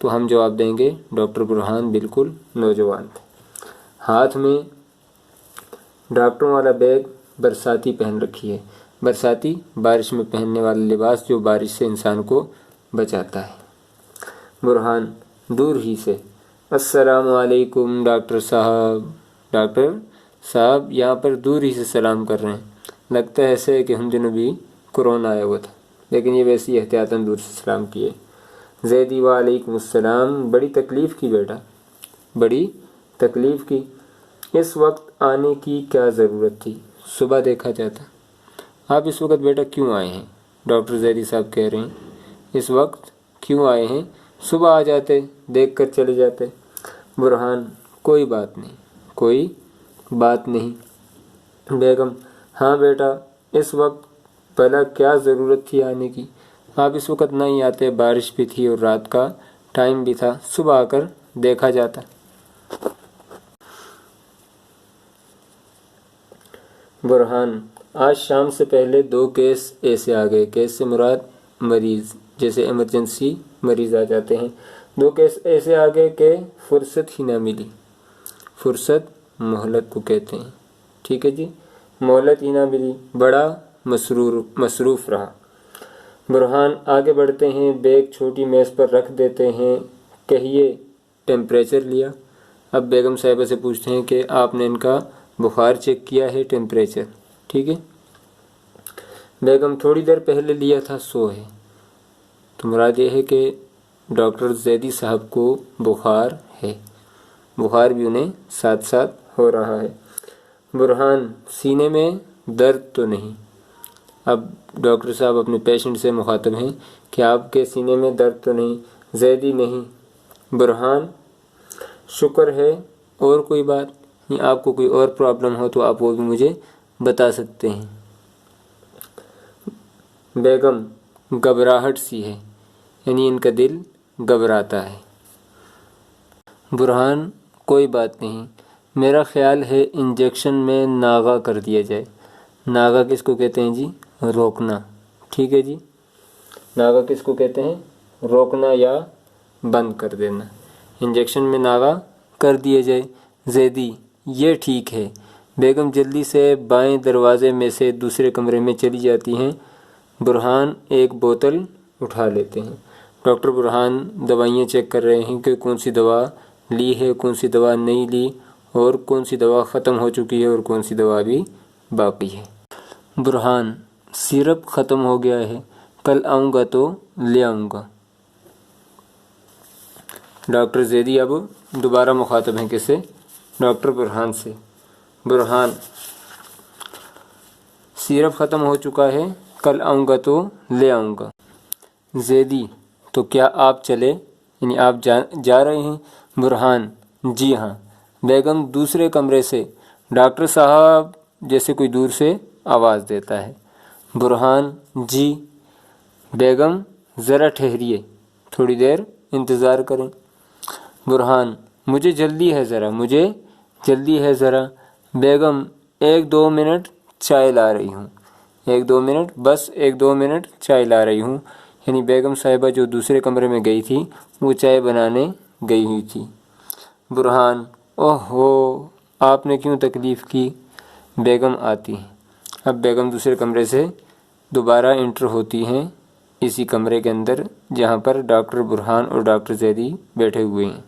تو ہم جواب دیں گے ڈاکٹر برہان بالکل نوجوان تھے۔ ہاتھ میں ڈاکٹروں والا بیگ برساتی پہن رکھی ہے۔ برساتی بارش میں پہننے والا لباس جو بارش سے انسان کو بچاتا ہے۔ برہان دور ہی سے، السلام علیکم ڈاکٹر صاحب۔ ڈاکٹر صاحب یہاں پر دور ہی سے سلام کر رہے ہیں، لگتا ہے ایسے کہ ہم دنوں بھی کورونا آیا ہوا تھا، لیکن یہ ویسے ہی احتیاطاً دور سے سلام کیے۔ زیدی وعلیکم السلام، بڑی تکلیف کی بیٹا، بڑی تکلیف کی، اس وقت آنے کی کیا ضرورت تھی، صبح دیکھا جاتا۔ آپ اس وقت بیٹا کیوں آئے ہیں؟ ڈاکٹر زیدی صاحب کہہ رہے ہیں اس وقت کیوں آئے ہیں، صبح آ جاتے، دیکھ کر چلے جاتے۔ برہان کوئی بات نہیں، کوئی بات نہیں۔ بیگم ہاں بیٹا، اس وقت بھلا کیا ضرورت تھی آنے کی، آپ اس وقت نہیں آتے، بارش بھی تھی اور رات کا ٹائم بھی تھا، صبح آ کر دیکھا جاتا۔ برہان آج شام سے پہلے 2 کیس ایسے آ گئے، کیس سے مراد مریض، جیسے ایمرجنسی مریض آ جاتے ہیں، 2 کیس ایسے آ گئے کہ فرصت ہی نہ ملی۔ فرصت مہلت کو کہتے ہیں، ٹھیک ہے جی، مہلت ہی نہ ملی، بڑا مصروف رہا۔ برہان آگے بڑھتے ہیں، بیگ چھوٹی میز پر رکھ دیتے ہیں، کہیے ٹیمپریچر لیا؟ اب بیگم صاحبہ سے پوچھتے ہیں کہ آپ نے ان کا بخار چیک کیا ہے، ٹیمپریچر، ٹھیک ہے؟ بیگم تھوڑی دیر پہلے لیا تھا، سو ہے۔ تو مراد یہ ہے کہ ڈاکٹر زیدی صاحب کو بخار ہے، بخار بھی انہیں ساتھ ساتھ ہو رہا ہے۔ برہان سینے میں درد تو نہیں؟ اب ڈاکٹر صاحب اپنے پیشنٹ سے مخاطب ہیں کہ آپ کے سینے میں درد تو نہیں؟ زیدی نہیں۔ برہان شکر ہے، اور کوئی بات؟ آپ کو کوئی اور پرابلم ہو تو آپ وہ بھی مجھے بتا سکتے ہیں۔ بیگم گھبراہٹ سی ہے، یعنی ان کا دل گھبراتا ہے۔ برہان کوئی بات نہیں، میرا خیال ہے انجیکشن میں ناغہ کر دیا جائے۔ ناغہ کس کو کہتے ہیں جی؟ روکنا، ٹھیک ہے جی، ناغہ کس کو کہتے ہیں؟ روکنا یا بند کر دینا۔ انجیکشن میں ناغہ کر دیا جائے۔ زیدی یہ ٹھیک ہے۔ بیگم جلدی سے بائیں دروازے میں سے دوسرے کمرے میں چلی جاتی ہیں۔ برہان ایک بوتل اٹھا لیتے ہیں۔ ڈاکٹر برہان دوائیاں چیک کر رہے ہیں کہ کون سی دوا لی ہے، کون سی دوا نہیں لی، اور کون سی دوا ختم ہو چکی ہے اور کون سی دوا بھی باقی ہے۔ برہان سیرپ ختم ہو گیا ہے، کل آؤں گا تو لے آؤں گا۔ ڈاکٹر زیدی اب دوبارہ مخاطب ہیں کس سے؟ ڈاکٹر برہان سے۔ برہان سیرپ ختم ہو چکا ہے، کل آؤں گا تو لے آؤں گا۔ زیدی تو کیا آپ چلے، یعنی آپ جا رہے ہیں؟ برہان جی ہاں۔ بیگم دوسرے کمرے سے، ڈاکٹر صاحب جیسے کوئی دور سے آواز دیتا ہے۔ برہان جی۔ بیگم ذرا ٹھہریے، تھوڑی دیر انتظار کریں۔ برہان مجھے جلدی ہے ذرا، مجھے جلدی ہے ذرا۔ بیگم 1-2 منٹ چائے لا رہی ہوں۔ 1-2 منٹ، بس 1-2 منٹ چائے لا رہی ہوں، یعنی بیگم صاحبہ جو دوسرے کمرے میں گئی تھی وہ چائے بنانے گئی ہوئی تھی۔ برہان اوہو، آپ نے کیوں تکلیف کی؟ بیگم آتی ہیں۔ اب بیگم دوسرے کمرے سے دوبارہ انٹر ہوتی ہیں اسی کمرے کے اندر جہاں پر ڈاکٹر برہان اور ڈاکٹر زیدی بیٹھے ہوئے ہیں۔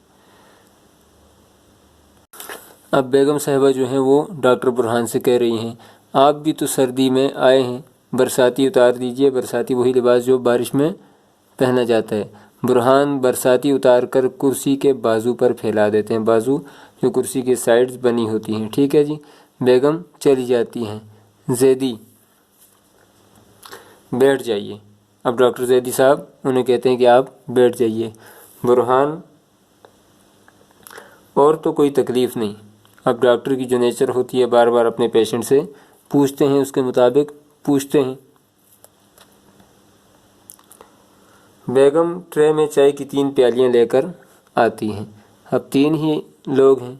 اب بیگم صاحبہ جو ہیں وہ ڈاکٹر برہان سے کہہ رہی ہیں آپ بھی تو سردی میں آئے ہیں، برساتی اتار دیجئے۔ برساتی وہی لباس جو بارش میں پہنا جاتا ہے۔ برہان برساتی اتار کر کرسی کے بازو پر پھیلا دیتے ہیں، بازو جو کرسی کے سائڈز بنی ہوتی ہیں، ٹھیک ہے جی۔ بیگم چلی جاتی ہیں۔ زیدی بیٹھ جائیے۔ اب ڈاکٹر زیدی صاحب انہیں کہتے ہیں کہ آپ بیٹھ جائیے۔ برہان اور تو کوئی تکلیف نہیں۔ اب ڈاکٹر کی جو نیچر ہوتی ہے بار بار اپنے پیشنٹ سے پوچھتے ہیں، اس کے مطابق پوچھتے ہیں۔ بیگم ٹرے میں چائے کی 3 پیالیاں لے کر آتی ہیں۔ اب 3 ہی لوگ ہیں۔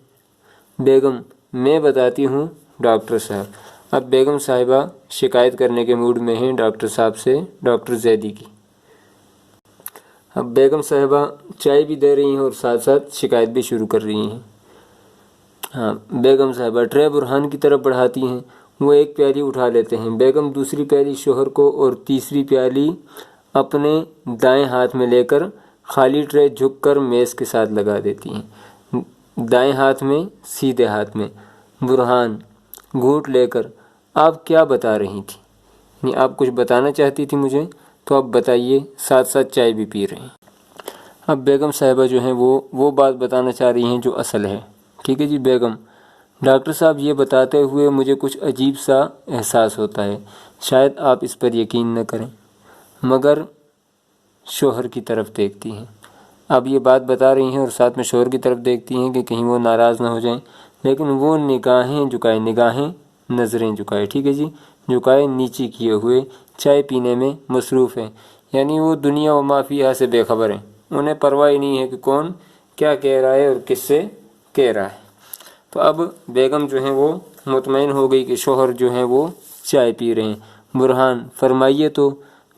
بیگم میں بتاتی ہوں ڈاکٹر صاحب۔ اب بیگم صاحبہ شکایت کرنے کے موڈ میں ہیں ڈاکٹر صاحب سے، ڈاکٹر زیدی کی۔ اب بیگم صاحبہ چائے بھی دے رہی ہیں اور ساتھ ساتھ شکایت بھی شروع کر رہی ہیں۔ ہاں، بیگم صاحبہ ٹرے برہان کی طرف بڑھاتی ہیں، وہ ایک پیالی اٹھا لیتے ہیں۔ بیگم دوسری پیالی شوہر کو اور تیسری پیالی اپنے دائیں ہاتھ میں لے کر خالی ٹرے جھک کر میز کے ساتھ لگا دیتی ہیں، دائیں ہاتھ میں سیدھے ہاتھ میں۔ برہان گھونٹ لے کر، آپ کیا بتا رہی تھی؟ یعنی آپ کچھ بتانا چاہتی تھی مجھے، تو آپ بتائیے، ساتھ ساتھ چائے بھی پی رہے ہیں۔ اب بیگم صاحبہ جو ہیں وہ بات بتانا چاہ رہی ہیں جو اصل ہے۔ ٹھیک ہے جی۔ بیگم: ڈاکٹر صاحب، یہ بتاتے ہوئے مجھے کچھ عجیب سا احساس ہوتا ہے، شاید آپ اس پر یقین نہ کریں، مگر شوہر کی طرف دیکھتی ہیں۔ اب یہ بات بتا رہی ہیں اور ساتھ میں شوہر کی طرف دیکھتی ہیں کہ کہیں وہ ناراض نہ ہو جائیں، لیکن وہ نگاہیں نظریں جھکائے، ٹھیک ہے جی، جھکائے نیچی کیے ہوئے چائے پینے میں مصروف ہیں۔ یعنی وہ دنیا و ما فیہا سے بے خبر ہیں، انہیں پرواہ نہیں ہے کہ کون کیا کہہ رہا ہے اور کس سے کہہ رہا ہے۔ تو اب بیگم جو ہیں وہ مطمئن ہو گئی کہ شوہر جو ہیں وہ چائے پی رہے ہیں۔ برہان: فرمائیے تو۔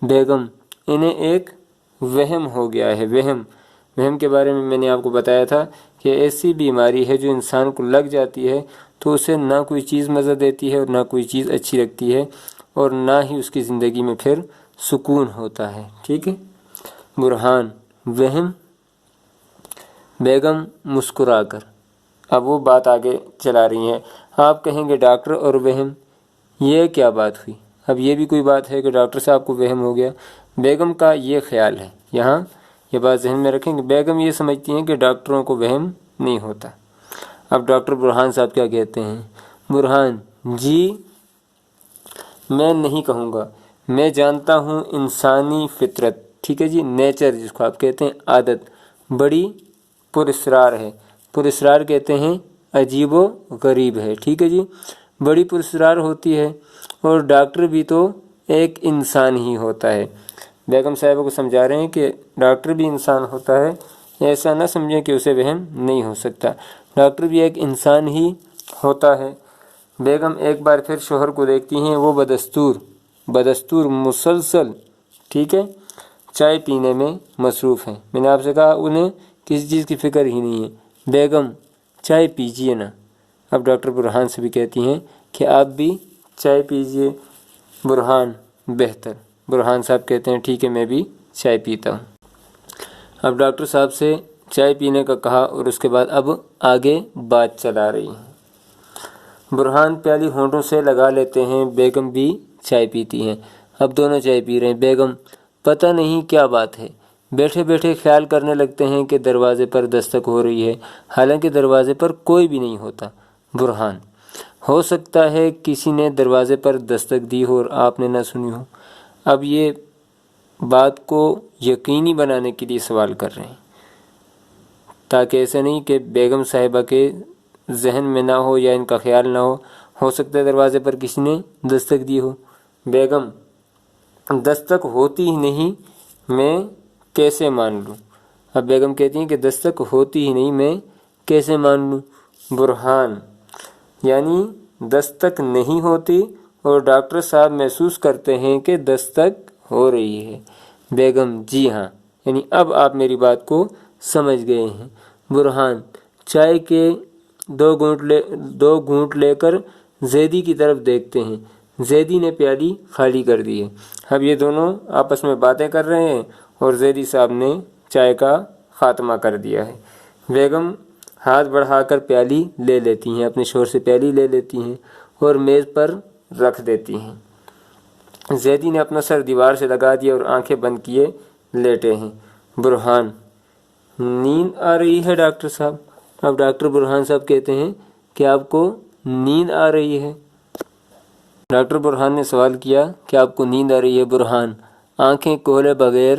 بیگم: انہیں ایک وہم ہو گیا ہے۔ وہم کے بارے میں نے آپ کو بتایا تھا کہ ایسی بیماری ہے جو انسان کو لگ جاتی ہے تو اسے نہ کوئی چیز مزہ دیتی ہے اور نہ کوئی چیز اچھی لگتی ہے، اور نہ ہی اس کی زندگی میں پھر سکون ہوتا ہے۔ ٹھیک ہے۔ برہان: وہم؟ بیگم مسکرا کر، اب وہ بات آگے چلا رہی ہیں، آپ کہیں گے ڈاکٹر اور وہم، یہ کیا بات ہوئی؟ اب یہ بھی کوئی بات ہے کہ ڈاکٹر صاحب کو وہم ہو گیا؟ بیگم کا یہ خیال ہے، یہاں یہ بات ذہن میں رکھیں کہ بیگم یہ سمجھتی ہیں کہ ڈاکٹروں کو وہم نہیں ہوتا۔ اب ڈاکٹر برہان صاحب کیا کہتے ہیں؟ برہان: جی میں نہیں کہوں گا، میں جانتا ہوں انسانی فطرت، ٹھیک ہے جی، نیچر جس کو آپ کہتے ہیں، عادت بڑی پراسرار ہے۔ پراسرار کہتے ہیں عجیب و غریب ہے، ٹھیک ہے جی، بڑی پراسرار ہوتی ہے، اور ڈاکٹر بھی تو ایک انسان ہی ہوتا ہے۔ بیگم صاحبہ کو سمجھا رہے ہیں کہ ڈاکٹر بھی انسان ہوتا ہے، ایسا نہ سمجھیں کہ اسے وہم نہیں ہو سکتا، ڈاکٹر بھی ایک انسان ہی ہوتا ہے۔ بیگم ایک بار پھر شوہر کو دیکھتی ہیں، وہ بدستور مسلسل، ٹھیک ہے، چائے پینے میں مصروف ہیں۔ میں نے آپ سے کہا انہیں کسی چیز کی فکر ہی نہیں ہے۔ بیگم: چائے پیجئے نا۔ اب ڈاکٹر برہان سے بھی کہتی ہیں کہ آپ بھی چائے پیجئے۔ برہان: بہتر۔ برہان صاحب کہتے ہیں ٹھیک ہے، میں بھی چائے پیتا ہوں۔ اب ڈاکٹر صاحب سے چائے پینے کا کہا اور اس کے بعد اب آگے بات چلا رہی ہیں۔ برہان پیالی ہونٹوں سے لگا لیتے ہیں، بیگم بھی چائے پیتی ہیں۔ اب دونوں چائے پی رہے ہیں۔ بیگم: پتہ نہیں کیا بات ہے، بیٹھے بیٹھے خیال کرنے لگتے ہیں کہ دروازے پر دستک ہو رہی ہے، حالانکہ دروازے پر کوئی بھی نہیں ہوتا۔ برہان: ہو سکتا ہے کسی نے دروازے پر دستک دی ہو اور آپ نے نہ سنی ہو۔ اب یہ بات کو یقینی بنانے کے لیے سوال کر رہے ہیں، تاکہ ایسا نہیں کہ بیگم صاحبہ کے ذہن میں نہ ہو یا ان کا خیال نہ ہو سکتا ہے دروازے پر کسی نے دستک دی ہو۔ بیگم: دستک ہوتی ہی نہیں، میں کیسے مان لوں؟ اب بیگم کہتی ہیں کہ دستک ہوتی ہی نہیں، میں کیسے مان لوں؟ برہان: یعنی دستک نہیں ہوتی اور ڈاکٹر صاحب محسوس کرتے ہیں کہ دستک ہو رہی ہے۔ بیگم: جی ہاں، یعنی اب آپ میری بات کو سمجھ گئے ہیں۔ برہان: چائے کے دو گھونٹ لے کر زیدی کی طرف دیکھتے ہیں۔ زیدی نے پیالی خالی کر دی ہے۔ اب یہ دونوں آپس میں باتیں کر رہے ہیں اور زیدی صاحب نے چائے کا خاتمہ کر دیا ہے۔ بیگم ہاتھ بڑھا کر پیالی لے لیتی ہیں، اپنے شوہر سے پیالی لے لیتی ہیں اور میز پر رکھ دیتی ہیں۔ زیدی نے اپنا سر دیوار سے لگا دیا اور آنکھیں بند کیے لیٹے ہیں۔ برہان: نیند آ رہی ہے ڈاکٹر صاحب؟ اب ڈاکٹر برہان صاحب کہتے ہیں کہ آپ کو نیند آ رہی ہے؟ ڈاکٹر برہان نے سوال کیا کہ آپ کو نیند آ رہی ہے؟ برہان: آنکھیں کھولے بغیر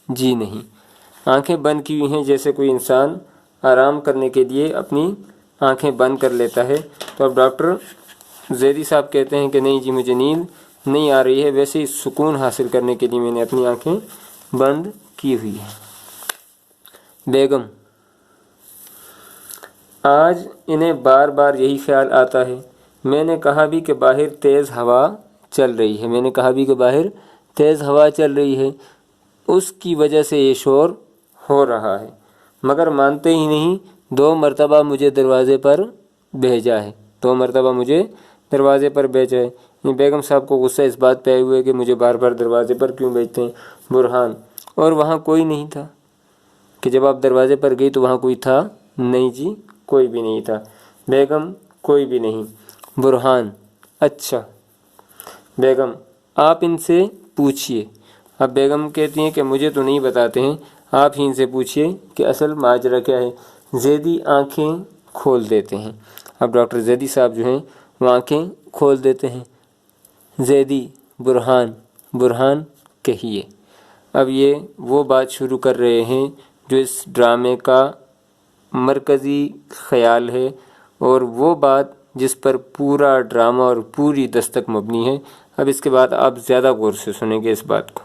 جی نہیں، آنکھیں بند کی ہوئی ہیں، جیسے کوئی انسان آرام کرنے کے لیے اپنی آنکھیں بند کر لیتا ہے۔ تو اب ڈاکٹر زیدی صاحب کہتے ہیں کہ نہیں جی، مجھے نیند نہیں آ رہی ہے، ویسے ہی سکون حاصل کرنے کے لیے میں نے اپنی آنکھیں بند کی ہوئی ہیں۔ بیگم: آج انہیں بار بار یہی خیال آتا ہے، میں نے کہا بھی کہ باہر تیز ہوا چل رہی ہے، اس کی وجہ سے یہ شور ہو رہا ہے، مگر مانتے ہی نہیں، 2 مرتبہ مجھے دروازے پر بھیجا ہے، 2 مرتبہ مجھے دروازے پر بھیجا ہے۔ بیگم صاحب کو غصہ اس بات پہ آئے ہوئے کہ مجھے بار بار دروازے پر کیوں بھیجتے ہیں؟ برہان: اور وہاں کوئی نہیں تھا کہ جب آپ دروازے پر گئی تو وہاں کوئی تھا؟ نہیں جی، کوئی بھی نہیں تھا۔ بیگم: کوئی بھی نہیں۔ برہان: اچھا۔ بیگم: آپ ان سے پوچھئے۔ اب بیگم کہتی ہیں کہ مجھے تو نہیں بتاتے ہیں، آپ ہی ان سے پوچھئے کہ اصل ماجرا کیا ہے۔ زیدی آنکھیں کھول دیتے ہیں۔ اب ڈاکٹر زیدی صاحب جو ہیں وہ آنکھیں کھول دیتے ہیں۔ زیدی: برہان: برہان کہیے۔ اب یہ وہ بات شروع کر رہے ہیں جو اس ڈرامے کا مرکزی خیال ہے، اور وہ بات جس پر پورا ڈرامہ اور پوری دستک مبنی ہے۔ اب اس کے بعد آپ زیادہ غور سے سنیں گے اس بات کو۔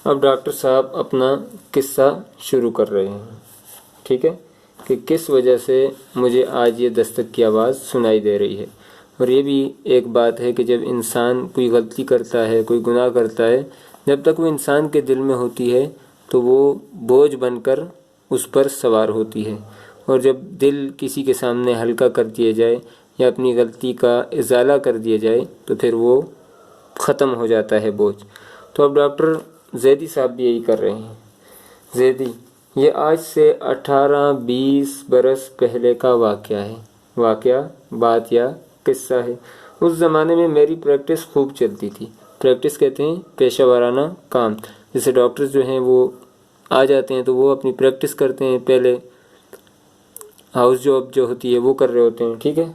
اب ڈاکٹر صاحب اپنا قصہ شروع کر رہے ہیں، ٹھیک ہے، کہ کس وجہ سے مجھے آج یہ دستک کی آواز سنائی دے رہی ہے۔ اور یہ بھی ایک بات ہے کہ جب انسان کوئی غلطی کرتا ہے، کوئی گناہ کرتا ہے، جب تک وہ انسان کے دل میں ہوتی ہے تو وہ بوجھ بن کر اس پر سوار ہوتی ہے، اور جب دل کسی کے سامنے ہلکا کر دیا جائے یا اپنی غلطی کا ازالہ کر دیا جائے تو پھر وہ ختم ہو جاتا ہے بوجھ۔ تو اب ڈاکٹر زیدی صاحب بھی یہی کر رہے ہیں۔ زیدی: یہ آج سے 18-20 برس پہلے کا واقعہ ہے۔ واقعہ، بات یا قصہ ہے۔ اس زمانے میں میری پریکٹس خوب چلتی تھی۔ پریکٹس کہتے ہیں پیشہ ورانہ کام، جیسے ڈاکٹرز جو ہیں وہ آ جاتے ہیں تو وہ اپنی پریکٹس کرتے ہیں، پہلے ہاؤس جاب جو ہوتی ہے وہ کر رہے ہوتے ہیں، ٹھیک ہے۔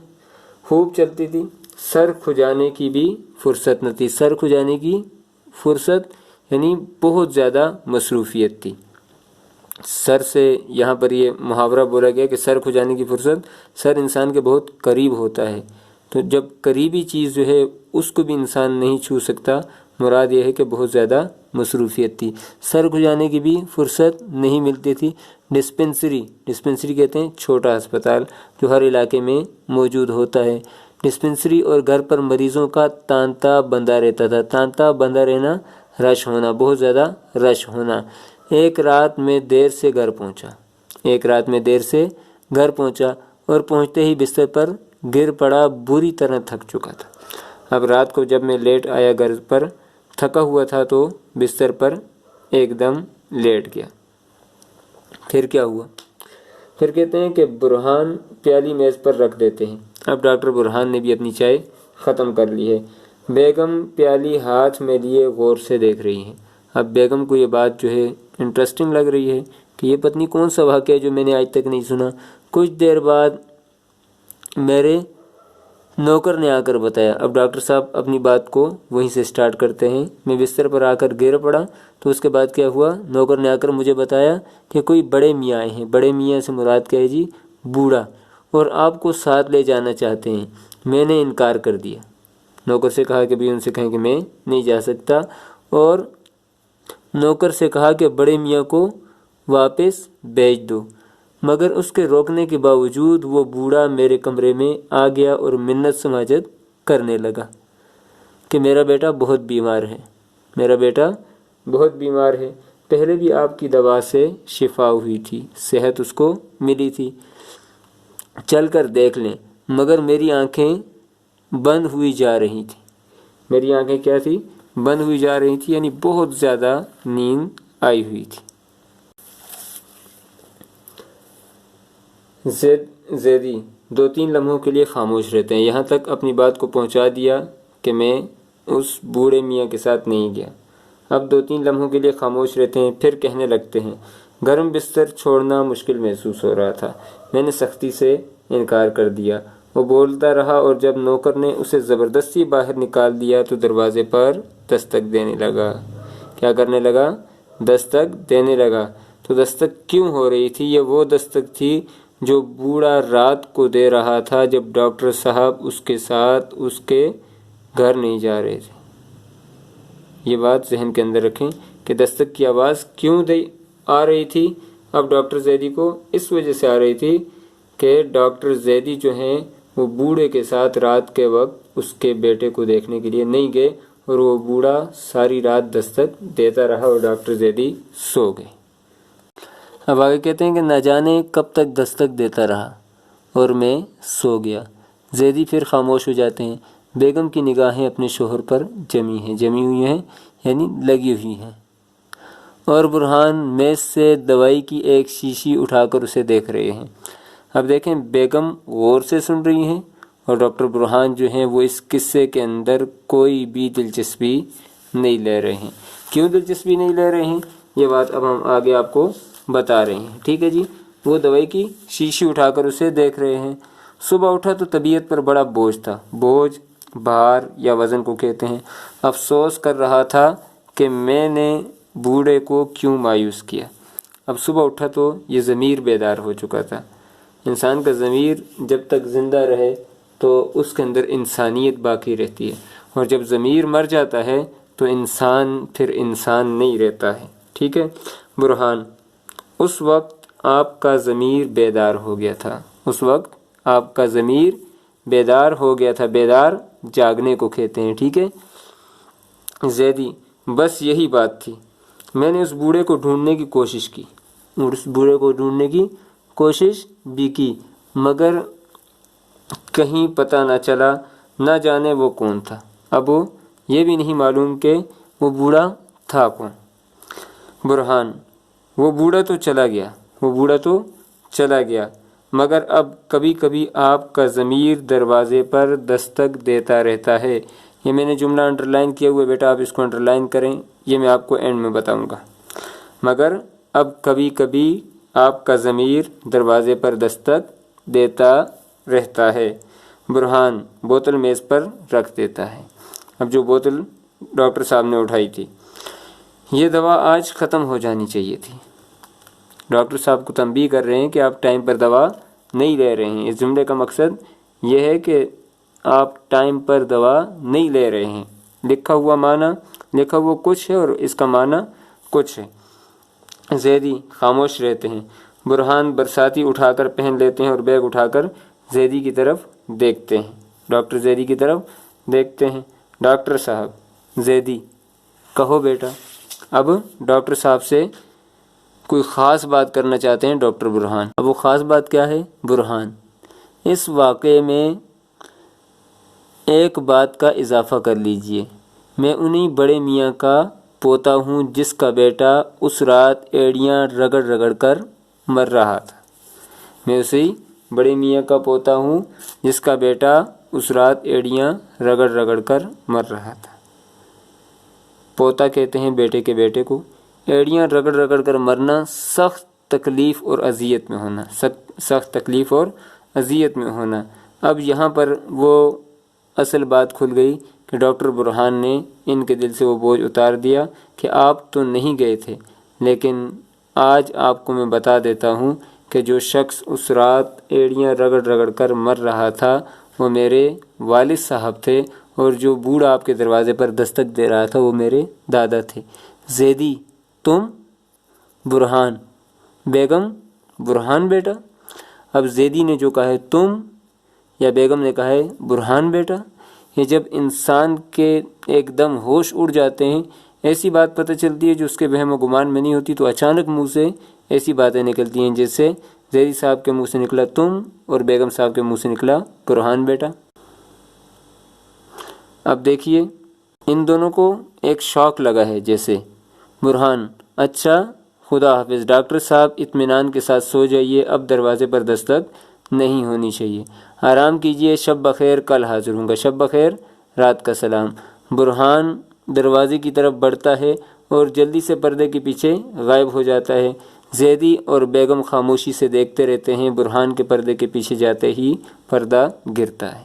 خوب چلتی تھی، سر کھجانے کی بھی فرصت نہ تھی۔ سر کھجانے کی فرصت یعنی بہت زیادہ مصروفیت تھی۔ سر سے یہاں پر یہ محاورہ بولا گیا کہ سر کھجانے کی فرصت، سر انسان کے بہت قریب ہوتا ہے، تو جب قریبی چیز جو ہے اس کو بھی انسان نہیں چھو سکتا، مراد یہ ہے کہ بہت زیادہ مصروفیت تھی۔ سر کھجانے کی بھی فرصت نہیں ملتی تھی۔ ڈسپنسری کہتے ہیں چھوٹا ہسپتال جو ہر علاقے میں موجود ہوتا ہے۔ ڈسپنسری اور گھر پر مریضوں کا تانتا بندہ رہتا تھا۔ تانتا بندہ رہنا، رش ہونا، بہت زیادہ رش ہونا۔ ایک رات میں دیر سے گھر پہنچا اور پہنچتے ہی بستر پر گر پڑا، بری طرح تھک چکا تھا۔ اب رات کو جب میں لیٹ آیا گھر پر، تھکا ہوا تھا تو بستر پر ایک دم لیٹ گیا۔ پھر کیا ہوا؟ پھر کہتے ہیں کہ برہان پیالی میز پر رکھ دیتے ہیں۔ اب ڈاکٹر برہان نے بھی اپنی چائے ختم کر لی ہے۔ بیگم پیالی ہاتھ میں لیے غور سے دیکھ رہی ہیں۔ اب بیگم کو یہ بات جو ہے انٹرسٹنگ لگ رہی ہے کہ یہ پتنی کون سا واقعہ ہے جو میں نے آج تک نہیں سنا۔ کچھ دیر بعد میرے نوکر نے آ کر بتایا۔ اب ڈاکٹر صاحب اپنی بات کو وہیں سے سٹارٹ کرتے ہیں۔ میں بستر پر آ کر گر پڑا تو اس کے بعد کیا ہوا؟ نوکر نے آ کر مجھے بتایا کہ کوئی بڑے میاں آئے ہیں۔ بڑے میاں سے مراد کیا ہے جی؟ بوڑھا، اور آپ کو ساتھ لے جانا چاہتے ہیں۔ میں نے انکار کر دیا۔ نوکر سے کہا کہ بھی ان سے کہیں کہ میں نہیں جا سکتا، اور نوکر سے کہا کہ بڑے میاں کو واپس بھیج دو، مگر اس کے روکنے کے باوجود وہ بوڑھا میرے کمرے میں آ گیا اور منت سماجت کرنے لگا کہ میرا بیٹا بہت بیمار ہے، پہلے بھی آپ کی دوا سے شفا ہوئی تھی، صحت اس کو ملی تھی، چل کر دیکھ لیں۔ مگر میری آنکھیں بند ہوئی جا رہی تھیں۔ میری آنکھیں کیا تھی؟ بند ہوئی جا رہی تھی، یعنی بہت زیادہ نیند آئی ہوئی تھی۔ زیدی 2-3 لمحوں کے لیے خاموش رہتے ہیں، یہاں تک اپنی بات کو پہنچا دیا کہ میں اس بوڑھے میاں کے ساتھ نہیں گیا۔ اب 2-3 لمحوں کے لیے خاموش رہتے ہیں، پھر کہنے لگتے ہیں، گرم بستر چھوڑنا مشکل محسوس ہو رہا تھا، میں نے سختی سے انکار کر دیا۔ وہ بولتا رہا اور جب نوکر نے اسے زبردستی باہر نکال دیا تو دروازے پر دستک دینے لگا۔ کیا کرنے لگا؟ دستک دینے لگا۔ تو دستک کیوں ہو رہی تھی؟ یہ وہ دستک تھی جو بوڑھا رات کو دے رہا تھا جب ڈاکٹر صاحب اس کے ساتھ اس کے گھر نہیں جا رہے تھے۔ یہ بات ذہن کے اندر رکھیں کہ دستک کی آواز کیوں آ رہی تھی؟ اب ڈاکٹر زیدی کو اس وجہ سے آ رہی تھی کہ ڈاکٹر زیدی جو ہیں وہ بوڑھے کے ساتھ رات کے وقت اس کے بیٹے کو دیکھنے کے لیے نہیں گئے، اور وہ بوڑھا ساری رات دستک دیتا رہا اور ڈاکٹر زیدی سو گئے۔ اب آگے کہتے ہیں کہ نہ جانے کب تک دستک دیتا رہا اور میں سو گیا۔ زیدی پھر خاموش ہو جاتے ہیں۔ بیگم کی نگاہیں اپنے شوہر پر جمی ہوئی ہیں یعنی لگی ہوئی ہیں، اور برہان میز سے دوائی کی ایک شیشی اٹھا کر اسے دیکھ رہے ہیں۔ اب دیکھیں، بیگم غور سے سن رہی ہیں اور ڈاکٹر برہان جو ہیں وہ اس قصے کے اندر کوئی بھی دلچسپی نہیں لے رہے ہیں۔ کیوں دلچسپی نہیں لے رہے ہیں یہ بات اب ہم آگے آپ کو بتا رہے ہیں، ٹھیک ہے جی۔ وہ دوائی کی شیشی اٹھا کر اسے دیکھ رہے ہیں۔ صبح اٹھا تو طبیعت پر بڑا بوجھ تھا۔ بوجھ بھار یا وزن کو کہتے ہیں۔ افسوس کر رہا تھا کہ میں نے بوڑھے کو کیوں مایوس کیا۔ اب صبح اٹھا تو یہ ضمیر بیدار ہو چکا تھا۔ انسان کا ضمیر جب تک زندہ رہے تو اس کے اندر انسانیت باقی رہتی ہے، اور جب ضمیر مر جاتا ہے تو انسان پھر انسان نہیں رہتا ہے، ٹھیک ہے۔ برہان: اس وقت آپ کا ضمیر بیدار ہو گیا تھا۔ اس وقت آپ کا ضمیر بیدار ہو گیا تھا۔ بیدار جاگنے کو کہتے ہیں، ٹھیک ہے۔ زیدی: بس یہی بات تھی۔ میں نے اس بوڑھے کو ڈھونڈنے کی کوشش کی، اور اس بوڑھے کو ڈھونڈنے کی کوشش بھی کی، مگر کہیں پتہ نہ چلا، نہ جانے وہ کون تھا۔ اب وہ یہ بھی نہیں معلوم کہ وہ بوڑھا تھا کون۔ برہان: وہ بوڑھا تو چلا گیا، مگر اب کبھی کبھی آپ کا ضمیر دروازے پر دستک دیتا رہتا ہے۔ یہ میں نے جملہ انڈرلائن کیا ہوا ہے، بیٹا آپ اس کو انڈرلائن کریں، یہ میں آپ کو اینڈ میں بتاؤں گا۔ مگر اب کبھی کبھی آپ کا ضمیر دروازے پر دستک دیتا رہتا ہے۔ برہان بوتل میز پر رکھ دیتا ہے۔ اب جو بوتل ڈاکٹر صاحب نے اٹھائی تھی، یہ دوا آج ختم ہو جانی چاہیے تھی۔ ڈاکٹر صاحب کو تنبیہ کر رہے ہیں کہ آپ ٹائم پر دوا نہیں لے رہے ہیں۔ اس جملے کا مقصد یہ ہے کہ آپ ٹائم پر دوا نہیں لے رہے ہیں۔ لکھا ہوا کچھ ہے اور اس کا معنی کچھ ہے۔ زیدی خاموش رہتے ہیں۔ برہان برساتی اٹھا کر پہن لیتے ہیں اور بیگ اٹھا کر زیدی کی طرف دیکھتے ہیں۔ ڈاکٹر زیدی کی طرف دیکھتے ہیں۔ ڈاکٹر صاحب۔ زیدی: کہو بیٹا۔ اب ڈاکٹر صاحب سے کوئی خاص بات کرنا چاہتے ہیں ڈاکٹر برہان۔ اب وہ خاص بات کیا ہے؟ برہان: اس واقعے میں ایک بات کا اضافہ کر لیجئے۔ میں انہی بڑے میاں کا پوتا ہوں جس کا بیٹا اس رات ایڑیاں رگڑ رگڑ کر مر رہا تھا۔ میں اسی بڑے میاں کا پوتا ہوں جس کا بیٹا اس رات ایڑیاں رگڑ رگڑ کر مر رہا تھا۔ پوتا کہتے ہیں بیٹے کے بیٹے کو۔ ایڑیاں رگڑ رگڑ کر مرنا سخت تکلیف اور اذیت میں ہونا، سخت تکلیف اور اذیت میں ہونا۔ اب یہاں پر وہ اصل بات کھل گئی کہ ڈاکٹر برہان نے ان کے دل سے وہ بوجھ اتار دیا کہ آپ تو نہیں گئے تھے، لیکن آج آپ کو میں بتا دیتا ہوں کہ جو شخص اس رات ایڑیاں رگڑ رگڑ کر مر رہا تھا وہ میرے والد صاحب تھے، اور جو بوڑھا آپ کے دروازے پر دستک دے رہا تھا وہ میرے دادا تھے۔ زیدی: تم؟ برہان: بیگم؟ برہان بیٹا؟ اب زیدی نے جو کہا ہے تم، یا بیگم نے کہا ہے برہان بیٹا، یہ جب انسان کے ایک دم ہوش اڑ جاتے ہیں، ایسی بات پتہ چلتی ہے جو اس کے وہم و گمان میں نہیں ہوتی، تو اچانک منہ سے ایسی باتیں نکلتی ہیں جیسے زیدی صاحب کے منہ سے نکلا تم اور بیگم صاحب کے منہ سے نکلا برہان بیٹا۔ اب دیکھیے، ان دونوں کو ایک شوق لگا ہے جیسے۔ برہان: اچھا، خدا حافظ ڈاکٹر صاحب، اطمینان کے ساتھ سو جائیے، اب دروازے پر دستک نہیں ہونی چاہیے، آرام کیجیے، شب بخیر، کل حاضر ہوں گا، شب بخیر، رات کا سلام۔ برہان دروازے کی طرف بڑھتا ہے اور جلدی سے پردے کے پیچھے غائب ہو جاتا ہے۔ زیدی اور بیگم خاموشی سے دیکھتے رہتے ہیں۔ برہان کے پردے کے پیچھے جاتے ہی پردہ گرتا ہے۔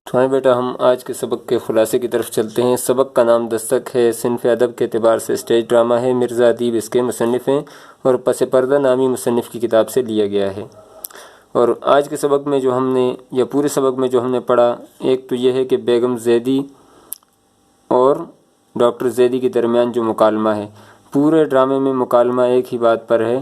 تو بیٹا ہم آج کے سبق کے خلاصے کی طرف چلتے ہیں۔ سبق کا نام دستک ہے، صنف ادب کے اعتبار سے اسٹیج ڈرامہ ہے، مرزا ادیب اس کے مصنف ہیں اور پس پردہ نامی مصنف کی کتاب سے لیا گیا ہے۔ اور آج کے سبق میں جو ہم نے، یا پورے سبق میں جو ہم نے پڑھا، ایک تو یہ ہے کہ بیگم زیدی اور ڈاکٹر زیدی کے درمیان جو مکالمہ ہے، پورے ڈرامے میں مکالمہ ایک ہی بات پر ہے،